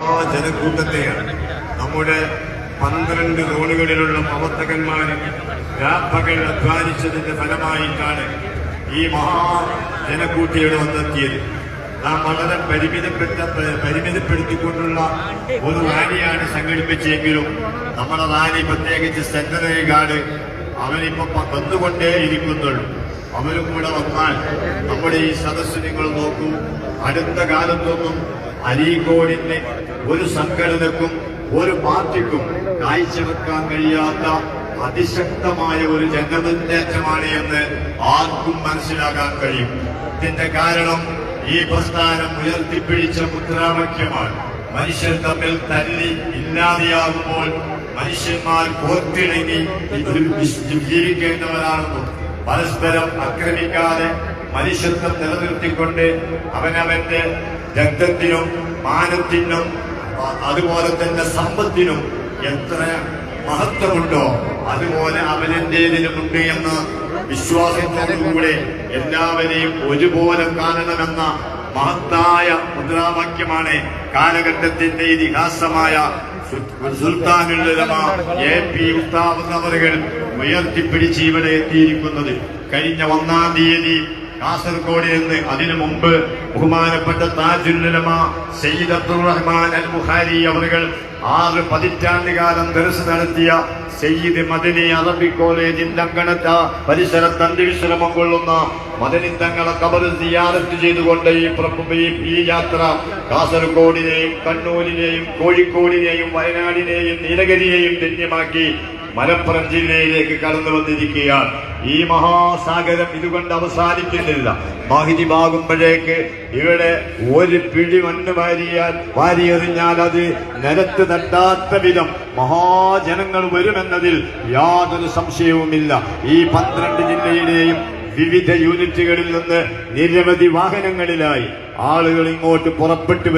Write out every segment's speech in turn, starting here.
മഹാജനക്കൂട്ടത്തെയാണ് നമ്മുടെ 12 റോഡുകളിലുള്ള പ്രവർത്തകന്മാർ രാപ്പകൽ അധ്വാനിച്ചതിന്റെ ഫലമായിട്ടാണ് ഈ മഹാജനക്കൂട്ടിയുടെ വന്നെത്തിയത്. നാം വളരെ പരിമിതപ്പെടുത്തിക്കൊണ്ടുള്ള ഒരു റാലിയാണ് സംഘടിപ്പിച്ചെങ്കിലും നമ്മുടെ റാലി പ്രത്യേകിച്ച് സെക്രട്ടറി ഗാർഡ് അവരിപ്പോ വന്നുകൊണ്ടേ ഇരിക്കുന്നുള്ളൂ. അവരും കൂടെ വന്നാൽ നമ്മുടെ ഈ സദസ്സ് നിങ്ങൾ നോക്കൂ. അടുത്ത കാലത്തൊന്നും അരീക്കോടിന്റെ ഒരു സംഘടനക്കും ഒരു പാർട്ടിക്കും കാഴ്ചവെക്കാൻ കഴിയാത്ത അതിശക്തമായ ഒരു ജനമുന്നേറ്റമാണ് എന്ന് ആർക്കും മനസ്സിലാക്കാൻ കഴിയും. ഇതിന്റെ കാരണം ഈ പ്രസ്ഥാനം ഉയർത്തിപ്പിടിച്ച മുദ്രാവാക്യമാണ്. മനുഷ്യർ തമ്മിൽ തല്ലി ഇല്ലാതെയാകുമ്പോൾ മനുഷ്യന്മാർ കോർത്തിണങ്ങി ജീവിക്കേണ്ടവരാണെന്നും പരസ്പരം ആക്രമിക്കാതെ മനുഷ്യത്വം നിലനിർത്തിക്കൊണ്ട് അവനവന്റെ രക്തത്തിനും മാനത്തിനും അതുപോലെ തന്നെ സമ്പത്തിനും എത്ര മഹത്വമുണ്ടോ അതുപോലെ അവനെന്റേതിനുമുണ്ട് എന്ന വിശ്വാസത്തോടുകൂടെ എല്ലാവരെയും ഒരുപോലെ കാണണമെന്ന മഹത്തായ മുദ്രാവാക്യമാണ് കാലഘട്ടത്തിന്റെ ഇതിഹാസമായ സുൽത്താനുൽ ഉലമ AP ഉസ്താദ് അവറുകൾ ഉയർത്തിപ്പിടിച്ച് ഇവിടെ എത്തിയിരിക്കുന്നത്. കഴിഞ്ഞ 1-ാം തീയതി കാസർഗോഡ് നിന്ന് അതിനു മുമ്പ് ബഹുമാനപ്പെട്ട താജുൽ ഉലമ സയ്യിദ് അബ്ദുറഹ്മാൻ അൽ ബുഖാരി അവറുകൾ 6 പതിറ്റാണ്ടുകാലം ദർസ് നടത്തിയ സയ്യിദ് മദനി അറബിക് കോളേജിന്റെ അങ്കണത്ത പരിസരത്ത് അന്ത്യവിശ്രമം കൊള്ളുന്ന മദനി തങ്ങളെ ഖബർ സിയാറത്ത് ചെയ്തുകൊണ്ട് ഈ യാത്ര കാസർഗോഡിനെയും കണ്ണൂരിനെയും കോഴിക്കോടിനെയും വയനാടിനെയും നീലഗിരിയെയും ധന്യമാക്കി മലപ്പുറം ജില്ലയിലേക്ക് കടന്നു വന്നിരിക്കുകയാണ്. ഈ മഹാസാഗരം ഇതുകൊണ്ട് അവസാനിക്കുന്നില്ല. മഗ്‌രിബാകുമ്പോഴേക്ക് ഇവിടെ ഒരു പിടി മണ്ണ് വാരിയെറിഞ്ഞാൽ അത് നിലത്ത് തട്ടാത്ത വിധം മഹാജനങ്ങൾ വരുമെന്നതിൽ യാതൊരു സംശയവുമില്ല. ഈ 12 ജില്ലയിലെയും വിവിധ യൂണിറ്റുകളിൽ നിന്ന് നിരവധി വാഹനങ്ങളിലായി ആളുകൾ ഇങ്ങോട്ട് പുറപ്പെട്ടു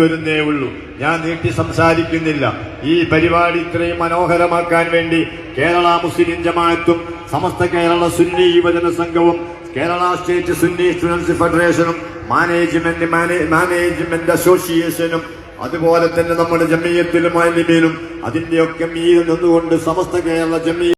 വരുന്നേ ഉള്ളൂ. ഞാൻ നീട്ടി സംസാരിക്കുന്നില്ല. ഈ പരിപാടി ഇത്രയും മനോഹരമാക്കാൻ വേണ്ടി കേരള മുസ്ലിം ജമാഅത്തും സമസ്ത കേരള സുന്നി യുവജന സംഘവും കേരള സ്റ്റേറ്റ് സുന്നി സ്റ്റുഡൻസ് ഫെഡറേഷനും മാനേജ്മെന്റ് അസോസിയേഷനും അതുപോലെ തന്നെ നമ്മുടെ ജമിയത്തുൽ മുഅല്ലിമീനും അതിന്റെയൊക്കെ മീതെ നിന്നുകൊണ്ട് സമസ്ത കേരള ജമിയ